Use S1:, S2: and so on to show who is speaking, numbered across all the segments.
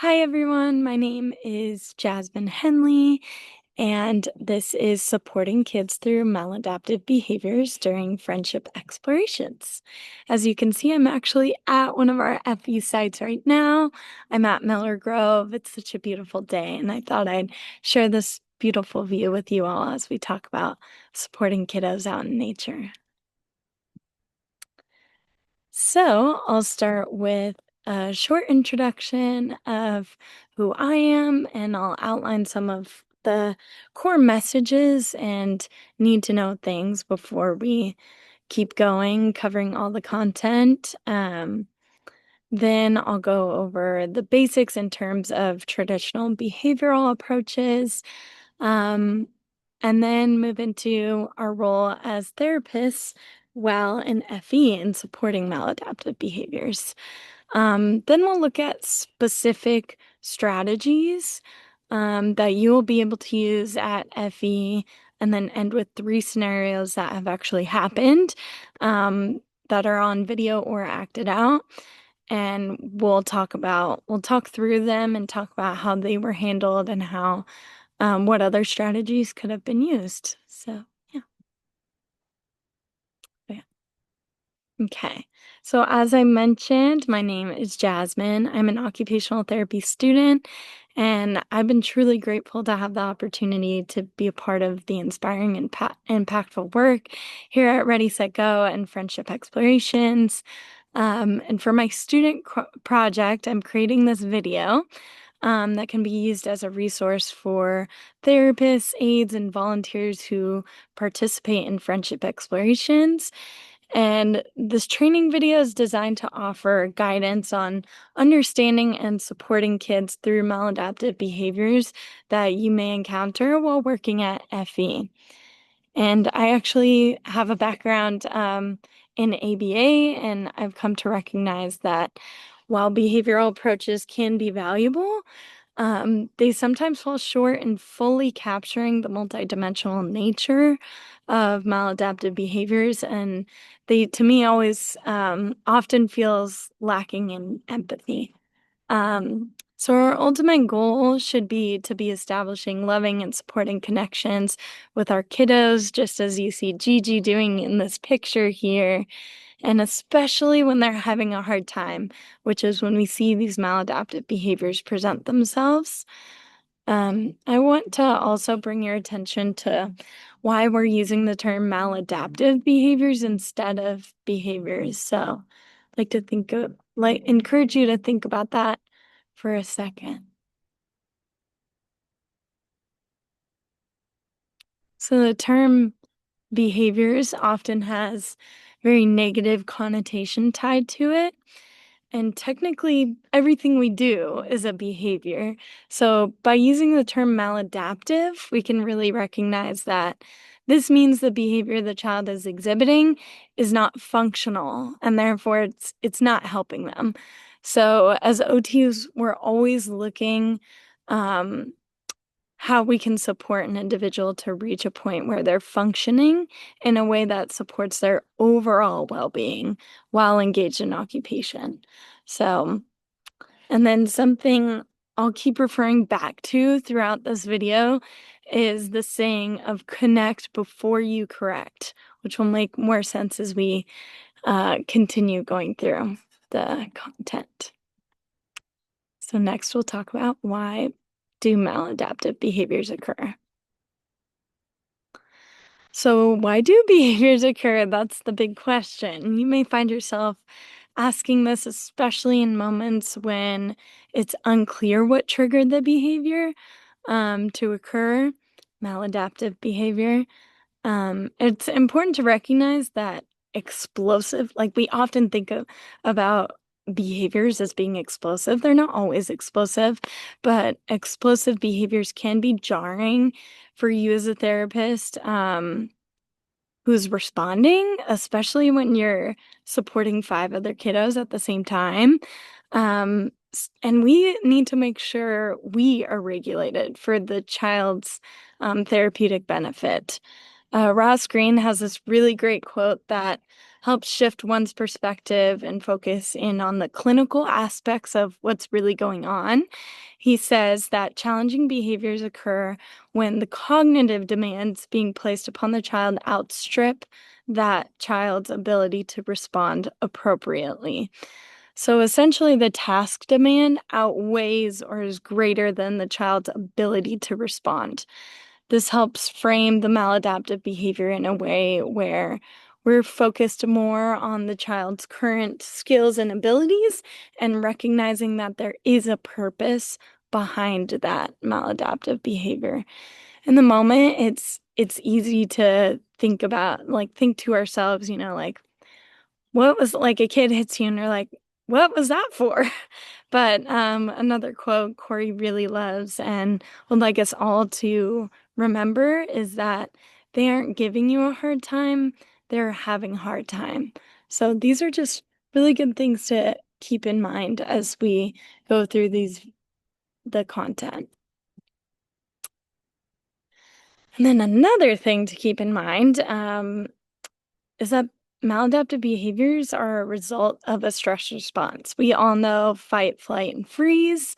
S1: Hi everyone, my name is Jasmine Henley, and this is supporting kids through maladaptive behaviors during friendship explorations. As you can see, I'm actually at one of our FE sites right now. I'm at Miller Grove. It's such a beautiful day, and I thought I'd share this beautiful view with you all as we talk about supporting kiddos out in nature. So I'll start with a short introduction of who I am, and I'll outline some of the core messages and need to know things before we keep going, covering all the content. Then I'll go over the basics in terms of traditional behavioral approaches, um, and then move into our role as therapists while in FE and supporting maladaptive behaviors. Then we'll look at specific strategies that you will be able to use at FE, and then end with 3 scenarios that have actually happened um, that are on video or acted out. And we'll talk through them and talk about how they were handled and how what other strategies could have been used. So, yeah. Yeah. Okay. So, as I mentioned, my name is Jasmine. I'm an occupational therapy student, and I've been truly grateful to have the opportunity to be a part of the inspiring and impactful work here at Ready, Set, Go and Friendship Explorations. And for my student project, I'm creating this video that can be used as a resource for therapists, aides, and volunteers who participate in friendship explorations. And this training video is designed to offer guidance on understanding and supporting kids through maladaptive behaviors that you may encounter while working at FE. And I actually have a background in ABA, and I've come to recognize that while behavioral approaches can be valuable, they sometimes fall short in fully capturing the multidimensional nature of maladaptive behaviors, and they, to me, always often feels lacking in empathy. So our ultimate goal should be to be establishing loving and supporting connections with our kiddos, just as you see Gigi doing in this picture here, and especially when they're having a hard time, which is when we see these maladaptive behaviors present themselves. I want to also bring your attention to why we're using the term maladaptive behaviors instead of behaviors. So I'd like to encourage you to think about that for a second. So the term behaviors often has very negative connotation tied to it. And technically, everything we do is a behavior. So by using the term maladaptive, we can really recognize that this means the behavior the child is exhibiting is not functional, and therefore it's not helping them. So as OTs, we're always looking um, how we can support an individual to reach a point where they're functioning in a way that supports their overall well-being while engaged in occupation. So, and then something I'll keep referring back to throughout this video is the saying of connect before you correct, which will make more sense as we continue going through the content. So next we'll talk about why do maladaptive behaviors occur. So why do behaviors occur? That's the big question. You may find yourself asking this, especially in moments when it's unclear what triggered the behavior to occur, maladaptive behavior. It's important to recognize that explosive, like we often think about behaviors as being explosive. They're not always explosive, but explosive behaviors can be jarring for you as a therapist who's responding, especially when you're supporting 5 other kiddos at the same time. And we need to make sure we are regulated for the child's therapeutic benefit. Ross Green has this really great quote that helps shift one's perspective and focus in on the clinical aspects of what's really going on. He says that challenging behaviors occur when the cognitive demands being placed upon the child outstrip that child's ability to respond appropriately. So essentially, the task demand outweighs or is greater than the child's ability to respond. This helps frame the maladaptive behavior in a way where we're focused more on the child's current skills and abilities and recognizing that there is a purpose behind that maladaptive behavior. In the moment, it's easy to think about, like, think to ourselves, like, what was like a kid hits you and you're like, "What was that for?" But, another quote Corey really loves and would like us all to remember is that they aren't giving you a hard time, they're having a hard time. So these are just really good things to keep in mind as we go through the content. And then another thing to keep in mind, is that maladaptive behaviors are a result of a stress response. We all know fight, flight, and freeze,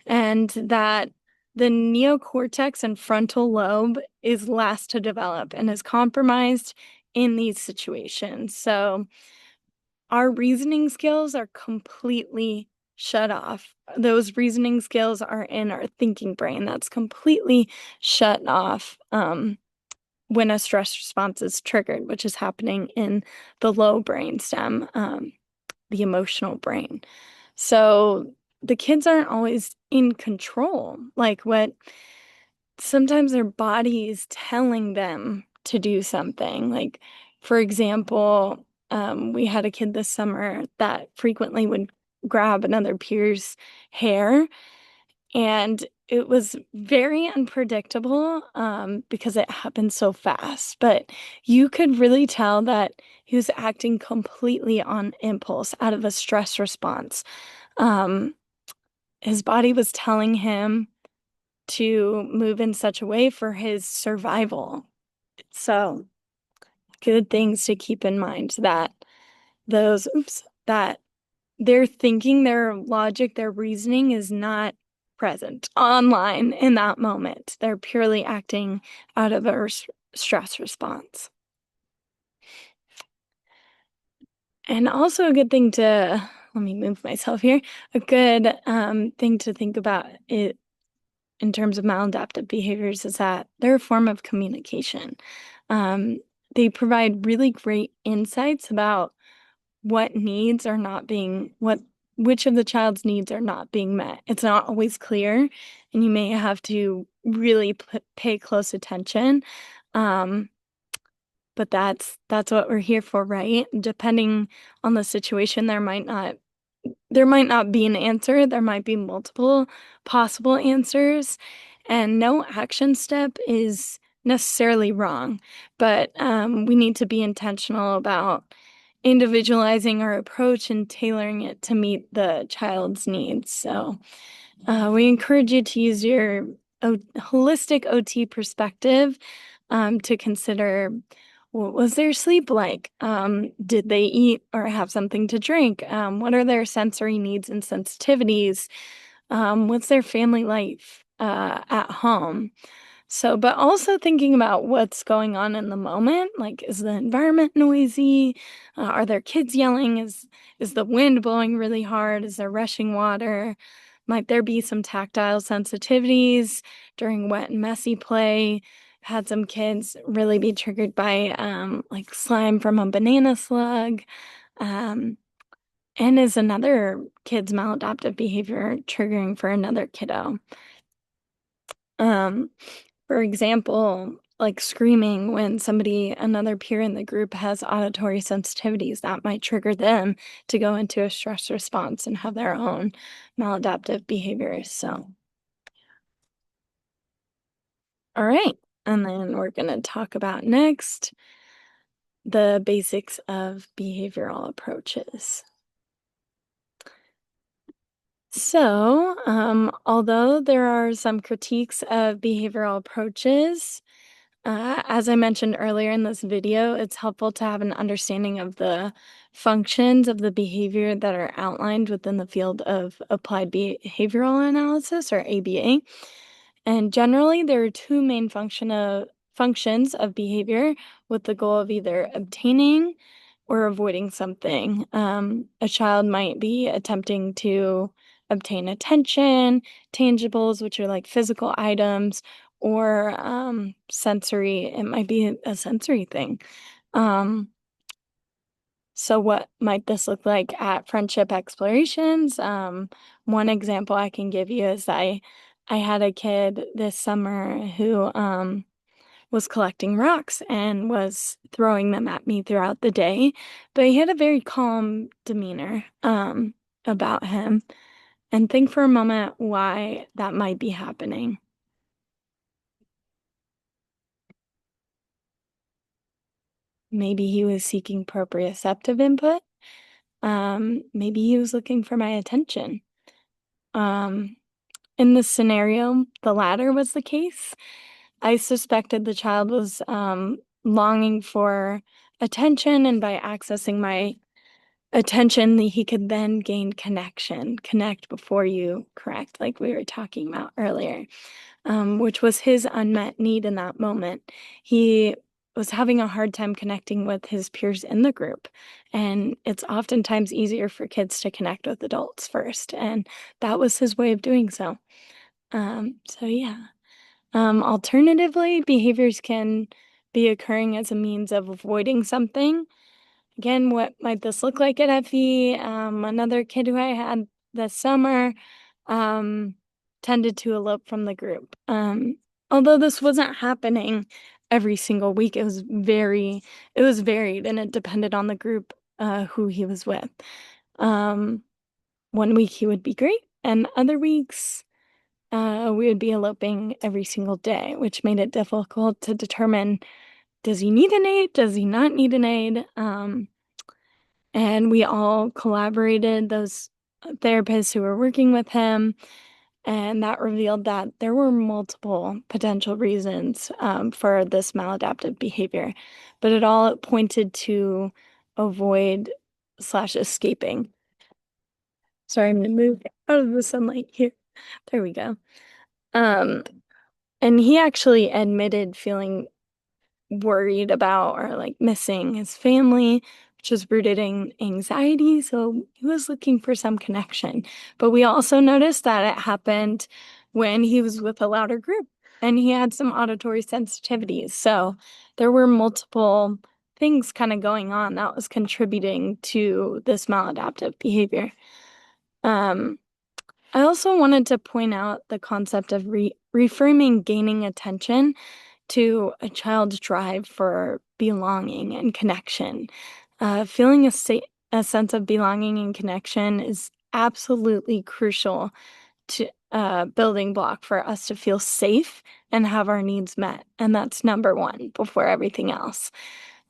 S1: and that the neocortex and frontal lobe is last to develop and is compromised in these situations. So our reasoning skills are completely shut off. Those reasoning skills are in our thinking brain. That's completely shut off. When a stress response is triggered, which is happening in the low brain stem, the emotional brain. So the kids aren't always in control. Like what sometimes their body is telling them to do something. Like, for example, we had a kid this summer that frequently would grab another peer's hair and it was very unpredictable, because it happened so fast, but you could really tell that he was acting completely on impulse out of a stress response. Um, his body was telling him to move in such a way for his survival. So, good things to keep in mind that that their thinking, their logic, their reasoning is not present online in that moment. They're purely acting out of a stress response. And also a good thing to let me move myself here. A good thing to think about it in terms of maladaptive behaviors is that they're a form of communication. Um, they provide really great insights about what needs are not being what which of the child's needs are not being met. It's not always clear, and you may have to really pay close attention. Um, but that's what we're here for, right? Depending on the situation, there might not be an answer. There might be multiple possible answers, and no action step is necessarily wrong. But we need to be intentional about individualizing our approach and tailoring it to meet the child's needs. So we encourage you to use your holistic OT perspective to consider what was their sleep like? Did they eat or have something to drink? What are their sensory needs and sensitivities? What's their family life at home? So, but also thinking about what's going on in the moment, like is the environment noisy? Are there kids yelling? Is the wind blowing really hard? Is there rushing water? Might there be some tactile sensitivities during wet and messy play? Had some kids really be triggered by like slime from a banana slug. Um, and is another kid's maladaptive behavior triggering for another kiddo? Um, for example, like screaming when another peer in the group has auditory sensitivities, that might trigger them to go into a stress response and have their own maladaptive behaviors. So, all right. And then we're going to talk about next the basics of behavioral approaches. So, although there are some critiques of behavioral approaches, As I mentioned earlier in this video, it's helpful to have an understanding of the functions of the behavior that are outlined within the field of applied behavioral analysis, or ABA. And generally, there are two main functions of behavior with the goal of either obtaining or avoiding something. A child might be attempting to obtain attention, tangibles, which are like physical items, or sensory. It might be a sensory thing. Um, so, what might this look like at friendship explorations? One example I can give you is I had a kid this summer who was collecting rocks and was throwing them at me throughout the day, but he had a very calm demeanor about him. And think for a moment why that might be happening. Maybe he was seeking proprioceptive input. Maybe he was looking for my attention. Um, in this scenario, the latter was the case. I suspected the child was longing for attention, and by accessing my attention, he could then gain connection, connect before you correct, like we were talking about earlier, which was his unmet need in that moment. He was having a hard time connecting with his peers in the group, and it's oftentimes easier for kids to connect with adults first, and that was his way of doing so. So yeah. Alternatively, behaviors can be occurring as a means of avoiding something. Again, what might this look like at FE? Another kid who I had this summer um, tended to elope from the group. Although this wasn't happening every single week, it was varied, and it depended on the group who he was with. Um, one week he would be great, and other weeks we would be eloping every single day, which made it difficult to determine, does he need an aid? Does he not need an aid? And we all collaborated, those therapists who were working with him, and that revealed that there were multiple potential reasons for this maladaptive behavior, but it all pointed to avoid slash escaping. Sorry, I'm going to move out of the sunlight here. There we go. Um, and he actually admitted feeling worried about or like missing his family, which was rooted in anxiety. So he was looking for some connection. But we also noticed that it happened when he was with a louder group and he had some auditory sensitivities. So there were multiple things kind of going on that was contributing to this maladaptive behavior. Um, I also wanted to point out the concept of reframing gaining attention to a child's drive for belonging and connection. Feeling a sense of belonging and connection is absolutely crucial to building block for us to feel safe and have our needs met. And that's number one before everything else.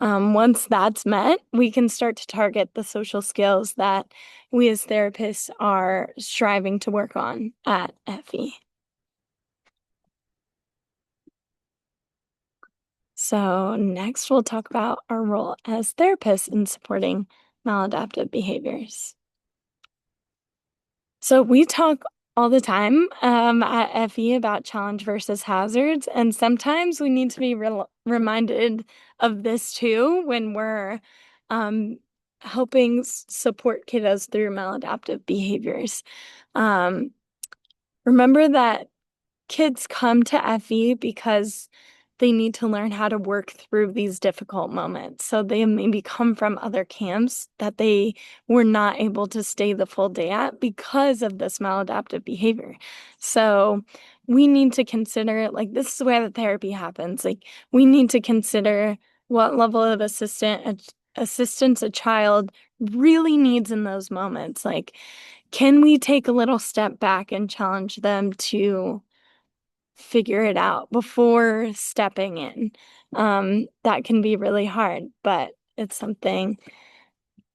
S1: Once that's met, we can start to target the social skills that we as therapists are striving to work on at FE. So, next we'll talk about our role as therapists in supporting maladaptive behaviors. So, we talk all the time at FE about challenge versus hazards, and sometimes we need to be reminded of this too when we're um, helping support kiddos through maladaptive behaviors. Um, Remember that kids come to FE because they need to learn how to work through these difficult moments. So they maybe come from other camps that they were not able to stay the full day at because of this maladaptive behavior. So we need to consider, like, this is where the therapy happens. Like, we need to consider what level of assistance a child really needs in those moments. Like, can we take a little step back and challenge them to figure it out before stepping in? That can be really hard, but it's something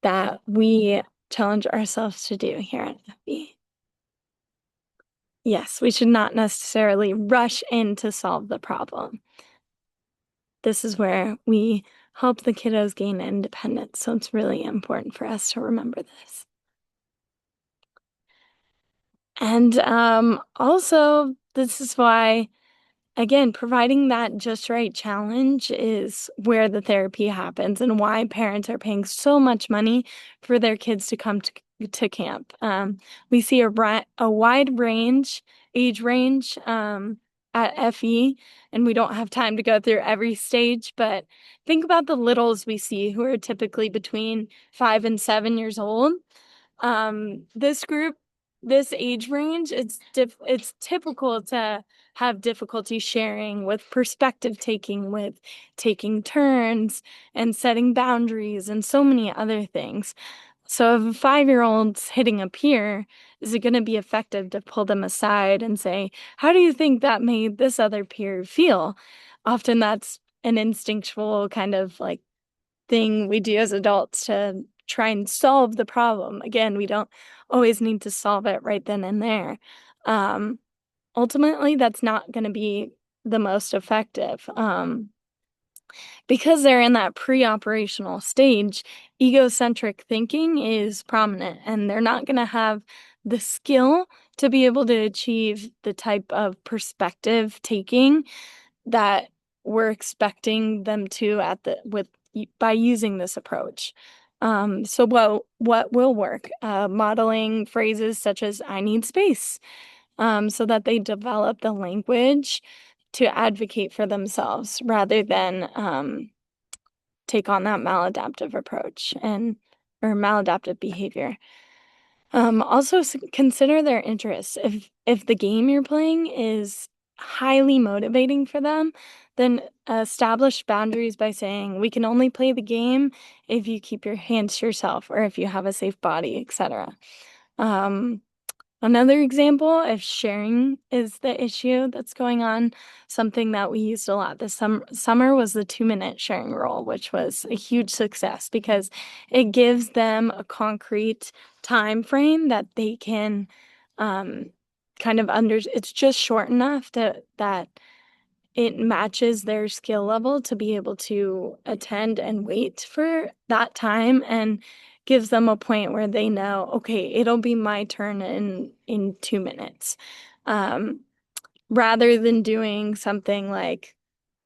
S1: that we challenge ourselves to do here at FB. Yes, we should not necessarily rush in to solve the problem. this is where we help the kiddos gain independence. So it's really important for us to remember this. And also, this is why, again, providing that just right challenge is where the therapy happens and why parents are paying so much money for their kids to come to camp. We see a wide age range at FE, and we don't have time to go through every stage, but think about the littles we see who are typically between 5 and 7 years old. This group, this age range, it's typical to have difficulty sharing, with perspective taking, with taking turns and setting boundaries and so many other things. So if a 5-year-old's hitting a peer, is it going to be effective to pull them aside and say, "How do you think that made this other peer feel?" Often that's an instinctual kind of like thing we do as adults to try and solve the problem. Again, we don't always need to solve it right then and there. Um, Ultimately, that's not gonna be the most effective, because they're in that pre-operational stage. Egocentric thinking is prominent, and they're not gonna have the skill to be able to achieve the type of perspective taking that we're expecting them to at the with by using this approach. So what will work? Modeling phrases such as "I need space," so that they develop the language to advocate for themselves rather than take on that maladaptive approach and or maladaptive behavior. Also consider their interests. If the game you're playing is highly motivating for them, then establish boundaries by saying, "We can only play the game if you keep your hands to yourself or if you have a safe body," etc. Um, Another example, if sharing is the issue that's going on, something that we used a lot this summer was the 2-minute sharing rule, which was a huge success because it gives them a concrete time frame that they can um, kind of it's just short enough that it matches their skill level to be able to attend and wait for that time and gives them a point where they know, "Okay, it'll be my turn in 2 minutes." Um, Rather than doing something like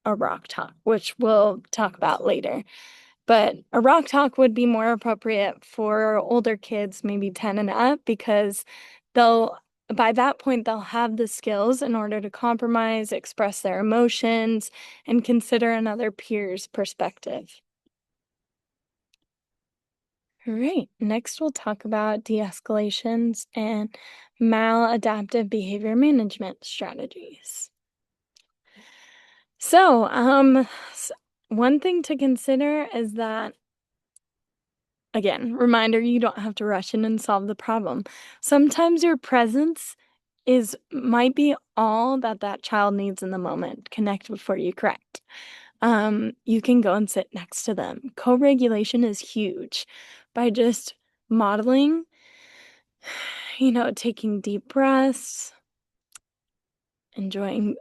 S1: a rock talk, which we'll talk about later. But a rock talk would be more appropriate for older kids, maybe 10 and up, because they'll by that point, they'll have the skills in order to compromise, express their emotions, and consider another peer's perspective. All right, next we'll talk about de-escalations and maladaptive behavior management strategies. So, one thing to consider is that, again, reminder, you don't have to rush in and solve the problem. Sometimes your presence might be all that that child needs in the moment. Connect before you correct. You can go and sit next to them. Co-regulation is huge. By just modeling, taking deep breaths, enjoying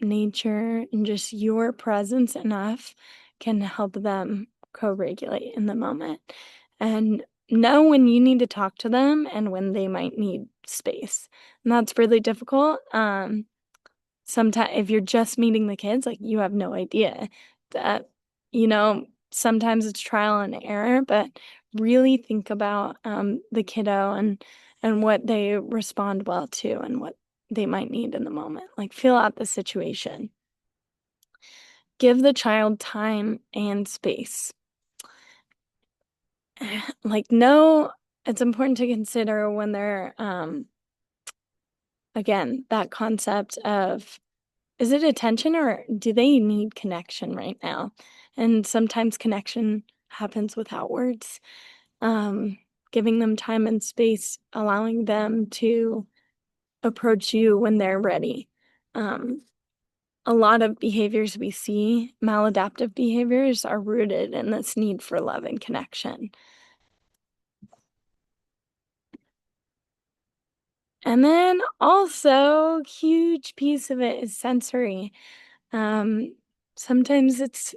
S1: nature, and just your presence enough can help them co-regulate in the moment and know when you need to talk to them and when they might need space. And that's really difficult. Sometimes if you're just meeting the kids, like, you have no idea that, sometimes it's trial and error, but really think about the kiddo and what they respond well to and what they might need in the moment. Like, feel out the situation. Give the child time and space. Like, no, it's important to consider when they're again, that concept of, is it attention or do they need connection right now? And sometimes connection happens without words. Um, Giving them time and space, allowing them to approach you when they're ready. Um, a lot of behaviors we see, maladaptive behaviors, are rooted in this need for love and connection. And then also, huge piece of it is sensory. Um, Sometimes it's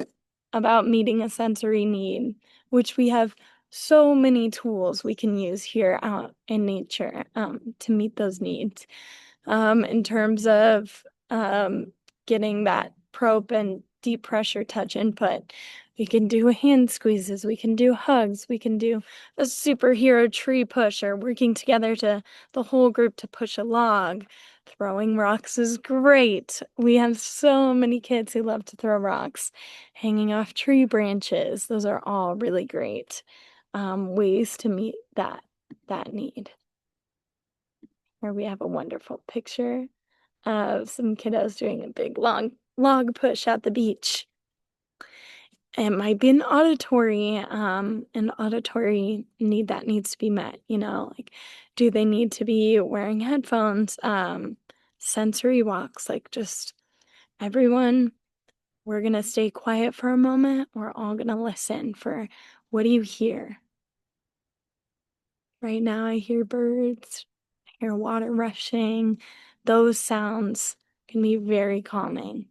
S1: about meeting a sensory need, which we have so many tools we can use here out in nature to meet those needs. In terms of getting that probe and deep pressure touch input, we can do hand squeezes, we can do hugs, we can do a superhero tree push or working together to the whole group to push a log. Throwing rocks is great. We have so many kids who love to throw rocks. Hanging off tree branches, those are all really great ways to meet that need. Here we have a wonderful picture of some kiddos doing a big long log push at the beach. It might be an auditory need that needs to be met, like do they need to be wearing headphones? Sensory walks, like just everyone, we're gonna stay quiet for a moment. We're all gonna listen for what do you hear? Right now I hear birds, I hear water rushing. Those sounds can be very calming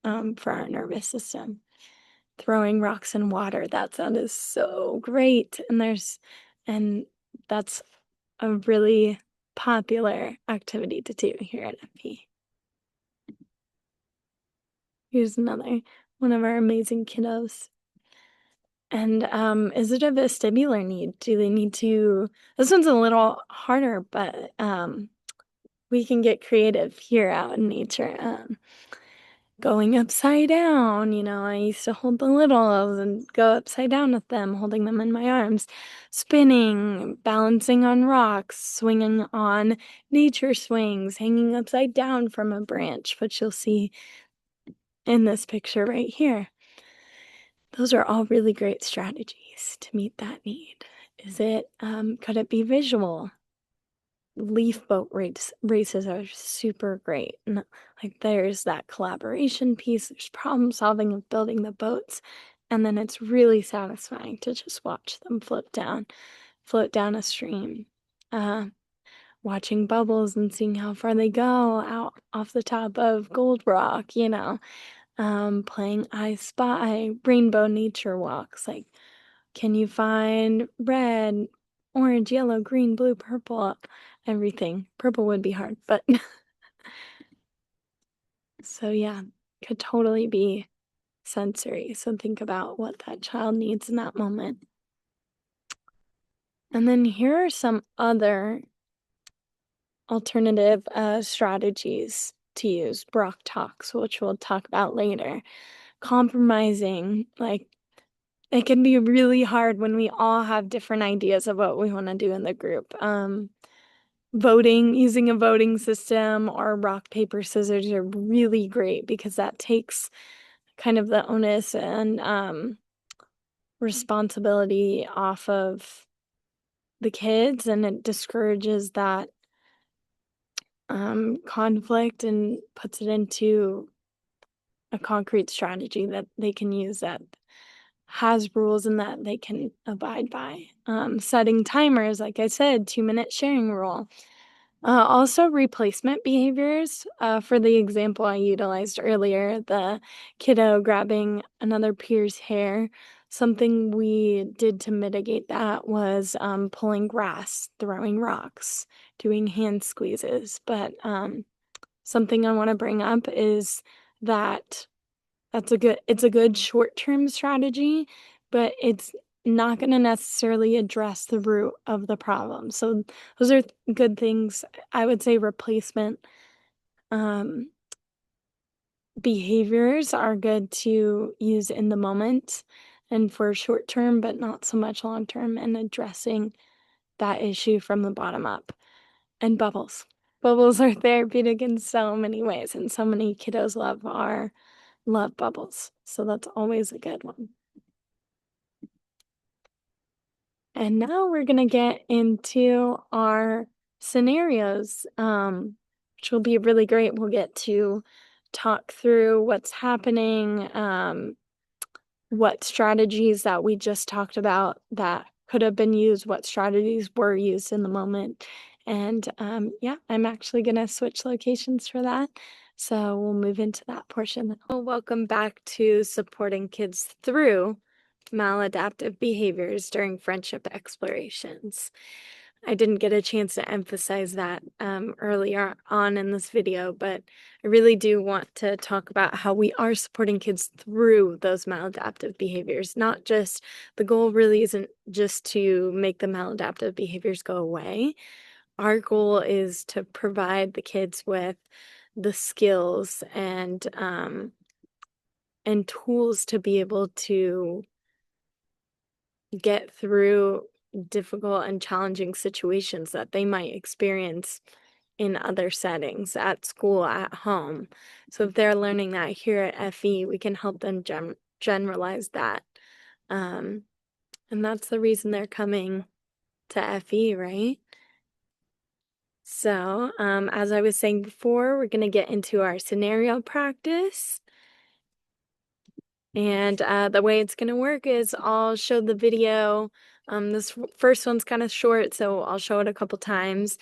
S1: for our nervous system. Throwing rocks in water, that sound is so great. And that's a really popular activity to do here at FP. Here's another one of our amazing kiddos. And is it a vestibular need? Do they need to? This one's a little harder, but we can get creative here out in nature. Going upside down, I used to hold the littles and go upside down with them, holding them in my arms, spinning, balancing on rocks, swinging on nature swings, hanging upside down from a branch, which you'll see in this picture right here. Those are all really great strategies to meet that need. Could it be visual? Leaf boat races are super great. And like there's that collaboration piece, there's problem solving of building the boats, and then it's really satisfying to just watch them float down a stream. Uh, Watching bubbles and seeing how far they go out off the top of Gold Rock, playing I Spy, rainbow nature walks, like can you find red, orange, yellow, green, blue, purple, everything? Purple would be hard, but so yeah, could totally be sensory. So think about what that child needs in that moment. And then here are some other alternative strategies to use. Brock talks, which we'll talk about later. Compromising, like it can be really hard when we all have different ideas of what we want to do in the group. Voting, using a voting system or rock, paper, scissors are really great because that takes kind of the onus and responsibility off of the kids, and it discourages that conflict and puts it into a concrete strategy that they can use that has rules and that they can abide by. Setting timers, like I said, 2-minute sharing rule. Also replacement behaviors. For the example I utilized earlier, the kiddo grabbing another peer's hair. Something we did to mitigate that was pulling grass, throwing rocks, doing hand squeezes. But something I want to bring up is that it's a good short-term strategy, but it's not going to necessarily address the root of the problem. So those are good things. I would say replacement um, behaviors are good to use in the moment and for short term, but not so much long term, and addressing that issue from the bottom up. And bubbles. Bubbles are therapeutic in so many ways, and so many kiddos love bubbles. So that's always a good one. And now we're going to get into our scenarios, which will be really great. We'll get to talk through what's happening, what strategies that we just talked about that could have been used, what strategies were used in the moment. And yeah, I'm actually going to switch locations for that. So we'll move into that portion. Well, welcome back to supporting kids through maladaptive behaviors during friendship explorations. I didn't get a chance to emphasize that earlier on in this video, but I really do want to talk about how we are supporting kids through those maladaptive behaviors. Not just, the goal really isn't just to make the maladaptive behaviors go away. Our goal is to provide the kids with the skills and tools to be able to get through difficult and challenging situations that they might experience in other settings, at school, at home. So if they're learning that here at FE, we can help them generalize that. Um, and that's the reason they're coming to FE, right? So, as I was saying before, we're going to get into our scenario practice. And the way it's going to work is I'll show the video. This first one's kind of short, so I'll show it a couple times.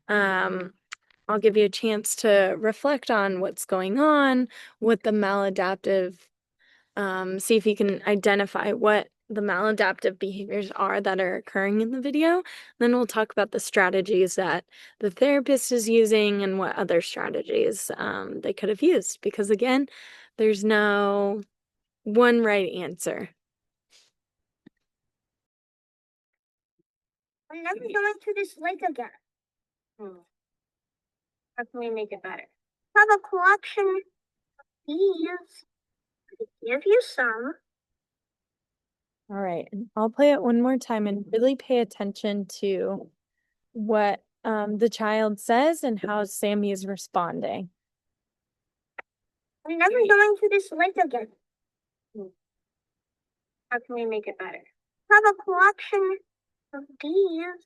S1: I'll give you a chance to reflect on what's going on with the maladaptive, see if you can identify what the maladaptive behaviors are that are occurring in the video. Then we'll talk about the strategies that the therapist is using and what other strategies they could have used. Because again, there's no one right answer.
S2: I'm never going to this lake again. How can we make it better? Have a collection of bees. I give you some.
S1: All right, and I'll play it one more time and really pay attention to what the child says and how Sammy is responding.
S2: I'm never going to this lake again. How can we make it better? Have a collection of bees.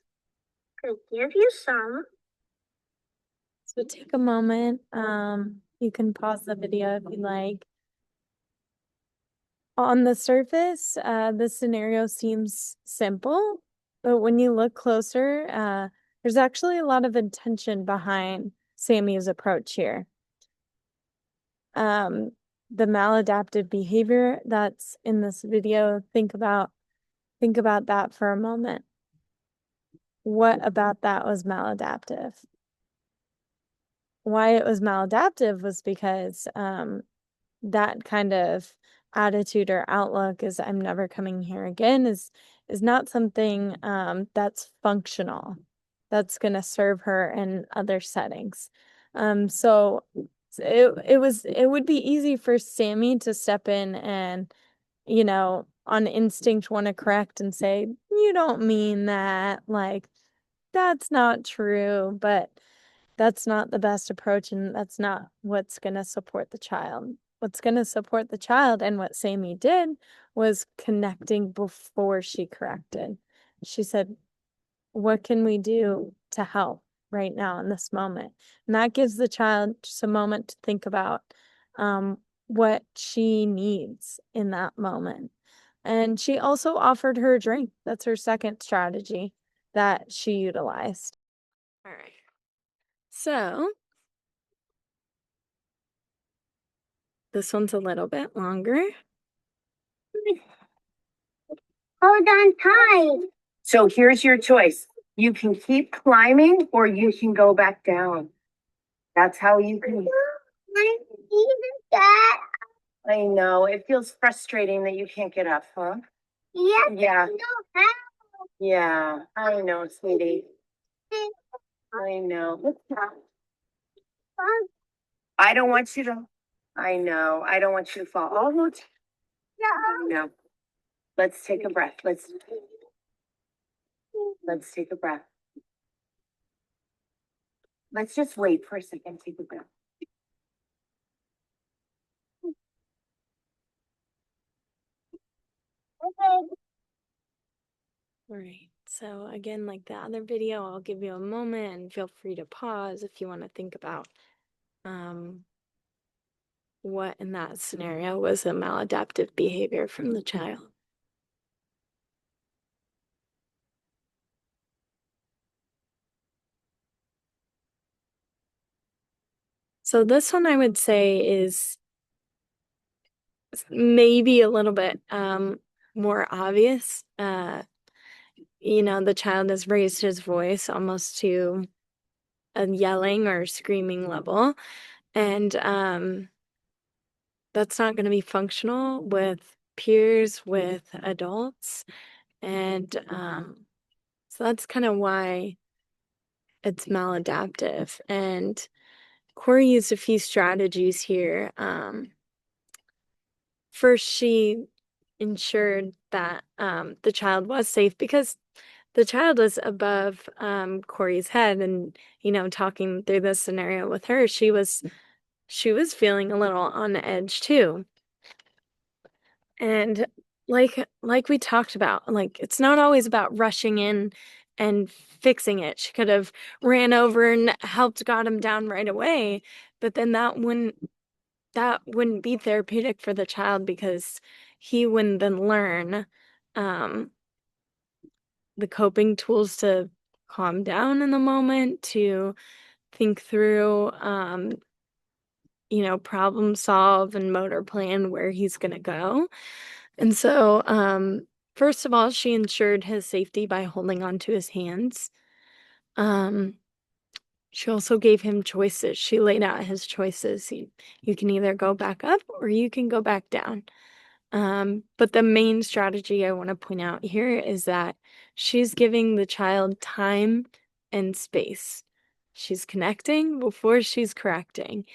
S2: I give you some.
S1: So take a moment. You can pause the video if you like. On the surface, this scenario seems simple, but when you look closer, there's actually a lot of intention behind Sammy's approach here. The maladaptive behavior that's in this video, think about that for a moment. What about that was maladaptive? Why it was maladaptive was because that kind of attitude or outlook is I'm never coming here again is not something that's functional, that's going to serve her in other settings. So it would be easy for Sammy to step in and, you know, on instinct want to correct and say, you don't mean that, like, that's not true, but that's not the best approach, and that's not what's going to support the child. What's going to support the child, and what Sammy did, was connecting before she corrected. She said, what can we do to help right now in this moment? And that gives the child just a moment to think about what she needs in that moment. And she also offered her a drink. That's her second strategy that she utilized. All right. So this one's a little bit longer.
S2: Hold on tight.
S3: So here's your choice. You can keep climbing or you can go back down. That's how you can.
S2: That.
S3: I know. It feels frustrating that you can't get up, huh?
S2: Yes.
S3: Yeah.
S2: No, how?
S3: Yeah. I know, sweetie. I know. I don't want you to. I know. I don't want you to fall. Oh, no. Let's take a breath. Let's take a breath. Let's just wait for a second. Take a breath.
S2: Okay.
S1: All right. So again, like the other video, I'll give you a moment and feel free to pause if you want to think about what in that scenario was a maladaptive behavior from the child. So this one I would say is maybe a little bit more obvious. The child has raised his voice almost to a yelling or screaming level, and that's not going to be functional with peers, with adults, and so that's kind of why it's maladaptive. And Corey used a few strategies here. First, she ensured that the child was safe because the child was above Corey's head, and talking through this scenario with her, she was feeling a little on edge too. And like we talked about, like it's not always about rushing in and fixing it. She could have ran over and helped got him down right away, but then that wouldn't be therapeutic for the child because he wouldn't then learn um the coping tools to calm down in the moment, to think through problem solve and motor plan where he's going to go. And so, first of all, she ensured his safety by holding onto his hands. Um, she also gave him choices. She laid out his choices. You can either go back up or you can go back down. But the main strategy I want to point out here is that she's giving the child time and space. She's connecting before she's correcting.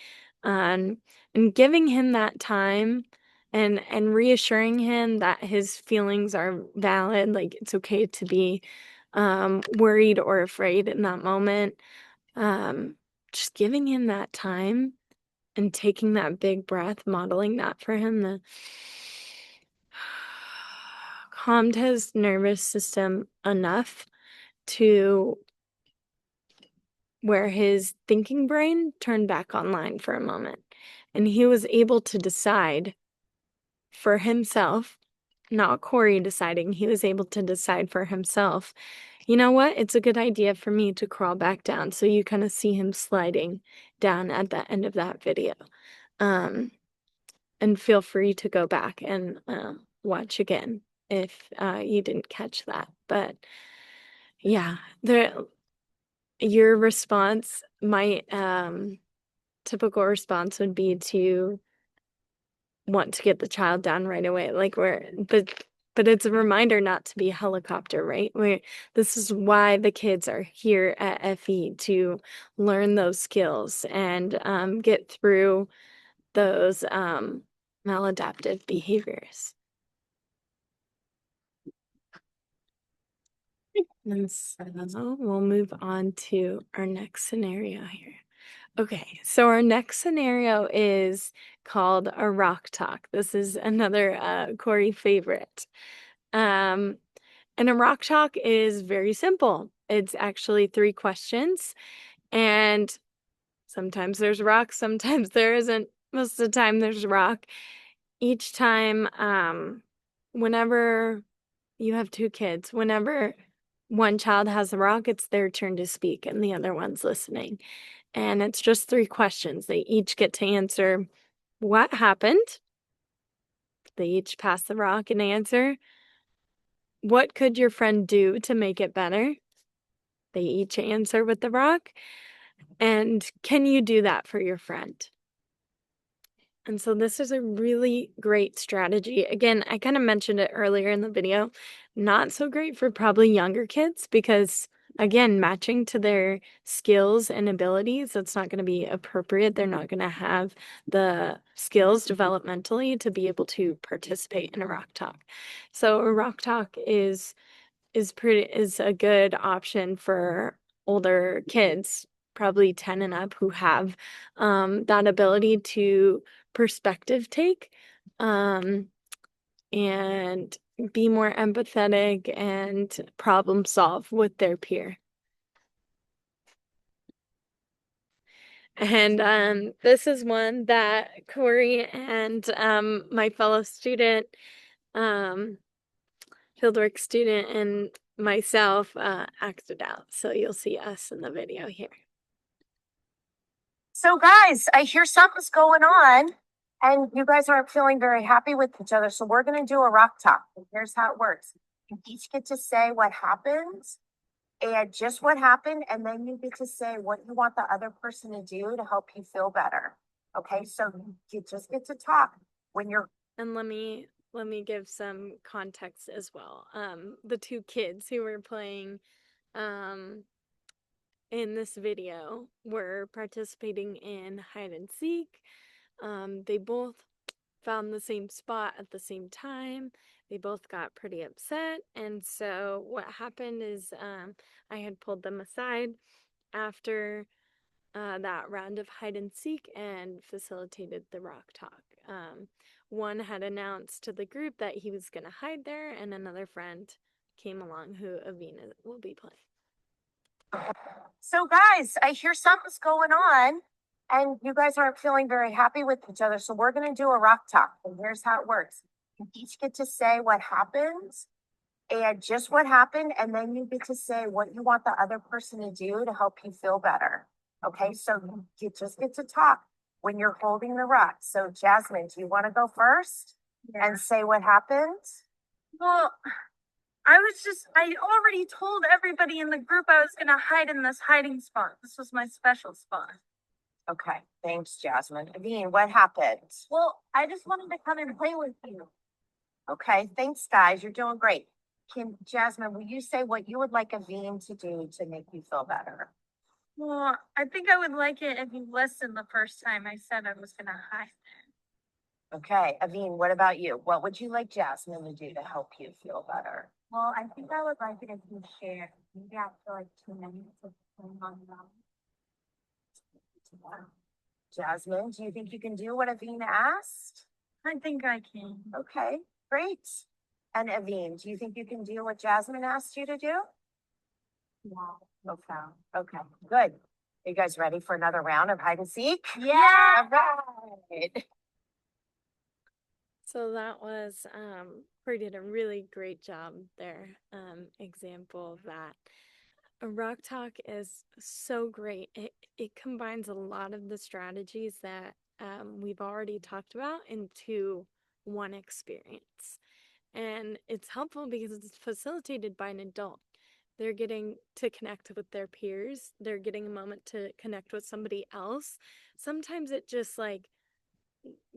S1: Um, and giving him that time and reassuring him that his feelings are valid, like it's okay to be worried or afraid in that moment. Um, just giving him that time and taking that big breath, modeling that for him, the calmed his nervous system enough to where his thinking brain turned back online for a moment. And he was able to decide for himself, not Corey deciding, he was able to decide for himself, you know what? It's a good idea for me to crawl back down. So you kind of see him sliding down at the end of that video. Um, and feel free to go back and watch again if you didn't catch that. But yeah, your response, my typical response would be to want to get the child down right away. But it's a reminder not to be a helicopter, right? This is why the kids are here at FE, to learn those skills and get through those maladaptive behaviors. And so we'll move on to our next scenario here. Okay, so our next scenario is called a rock talk. This is another Corey favorite. And a rock talk is very simple. It's actually 3 questions, and sometimes there's rock, sometimes there isn't. Most of the time there's rock. Each time, whenever you have 2 kids, whenever one child has a rock, it's their turn to speak and the other one's listening. And it's just 3 questions. They each get to answer what happened. They each pass the rock and answer. What could your friend do to make it better? They each answer with the rock. And can you do that for your friend? And so this is a really great strategy. Again, I kind of mentioned it earlier in the video. Not so great for probably younger kids because, again, matching to their skills and abilities, that's not going to be appropriate. They're not going to have the skills developmentally to be able to participate in a rock talk. So a rock talk is a good option for older kids, probably 10 and up, who have that ability to perspective take and be more empathetic and problem solve with their peer. And this is one that Corey and my fellow student, fieldwork student, and myself acted out. So you'll see us in the video here.
S3: So guys, I hear something's going on and you guys aren't feeling very happy with each other. So we're going to do a rock talk. And here's how it works. You each get to say what happens and just what happened. And then you get to say what you want the other person to do to help you feel better. Okay. So you just get to talk when you're.
S1: And let me give some context as well. The two kids who were playing in this video were participating in hide and seek. They both found the same spot at the same time. They both got pretty upset. And so what happened is I had pulled them aside after that round of hide and seek and facilitated the rock talk. One had announced to the group that he was going to hide there, and another friend came along who Avina will be playing.
S3: So guys, I hear something's going on and you guys aren't feeling very happy with each other. So we're going to do a rock talk. And here's how it works. You each get to say what happens and just what happened. And then you get to say what you want the other person to do to help you feel better. Okay. So you just get to talk when you're holding the rock. So Jasmine, do you want to go first and say what happened?
S2: Well, I already told everybody in the group I was gonna hide in this hiding spot. This was my special spot.
S3: Okay. Thanks, Jasmine. Aveen, what happened?
S2: Well, I just wanted to come and play with you.
S3: Okay, thanks, guys. You're doing great. Jasmine, will you say what you would like Aveen to do to make you feel better?
S2: Well, I think I would like it if you listened the first time I said I was gonna hide.
S3: Okay, Aveen, what about you? What would you like Jasmine to do to help you feel better?
S2: Well, I think I would like it if you shared. Maybe after like 2 minutes of playing on the
S3: Jasmine, do you think you can do what Aveen asked?
S2: I think I can.
S3: Okay, great. And Aveen, do you think you can do what Jasmine asked you to do?
S2: Yeah.
S3: Okay, okay, good. Are you guys ready for another round of hide and seek?
S2: Yeah.
S3: All right.
S1: So that was Corey did a really great job there. Example of that. A rock talk is so great. It combines a lot of the strategies that we've already talked about into one experience. And it's helpful because it's facilitated by an adult. They're getting to connect with their peers. They're getting a moment to connect with somebody else. Sometimes it just like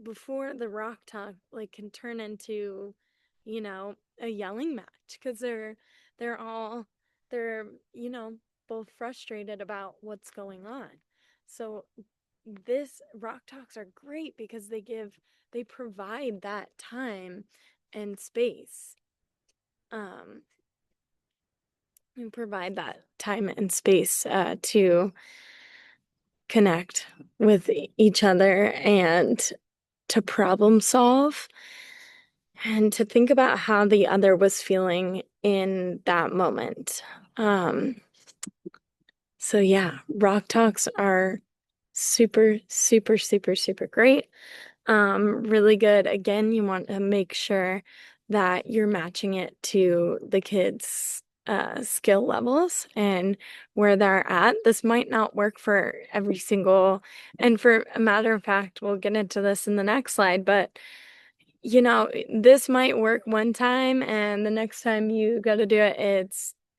S1: before the rock talk like can turn into, a yelling match because they're all they're, both frustrated about what's going on. So this rock talks are great because they provide that time and space. And provide that time and space to connect with each other and to problem solve and to think about how the other was feeling in that moment. So yeah, rock talks are super, super, super, super great. Really good. Again, you want to make sure that you're matching it to the kids' skill levels and where they're at. This might not work for every single, and for a matter of fact, we'll get into this in the next slide, but this might work one time and the next time you got to do it,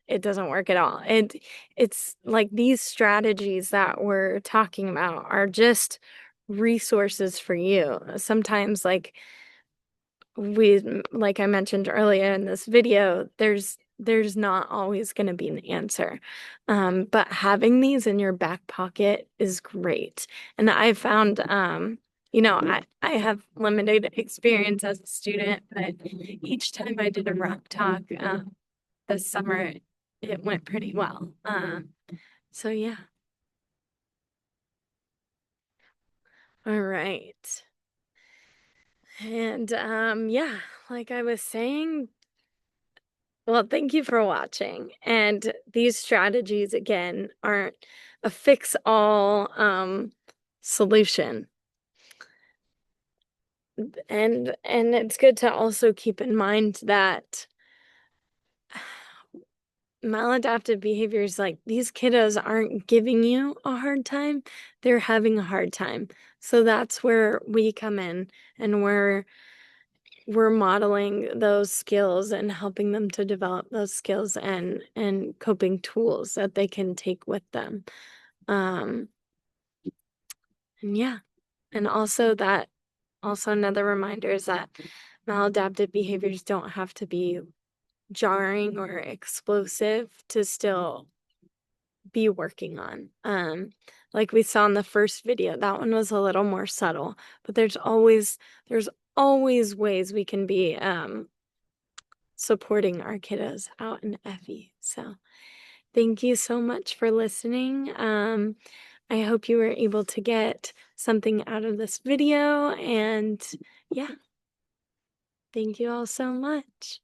S1: it doesn't work at all. It's like these strategies that we're talking about are just resources for you. Sometimes like I mentioned earlier in this video, there's not always going to be an answer. But having these in your back pocket is great. And I've found I have limited experience as a student, but each time I did a rock talk this summer, it went pretty well. So yeah. All right. And yeah, like I was saying, well, thank you for watching. And these strategies again aren't a fix-all solution. And it's good to also keep in mind that maladaptive behaviors, like these kiddos aren't giving you a hard time, they're having a hard time. So that's where we come in, and we're modeling those skills and helping them to develop those skills and coping tools that they can take with them. And yeah, and also another reminder is that maladaptive behaviors don't have to be jarring or explosive to still be working on. Like we saw in the first video, that one was a little more subtle, but there's always ways we can be supporting our kiddos out in FE. So thank you so much for listening. I hope you were able to get something out of this video, and yeah, thank you all so much.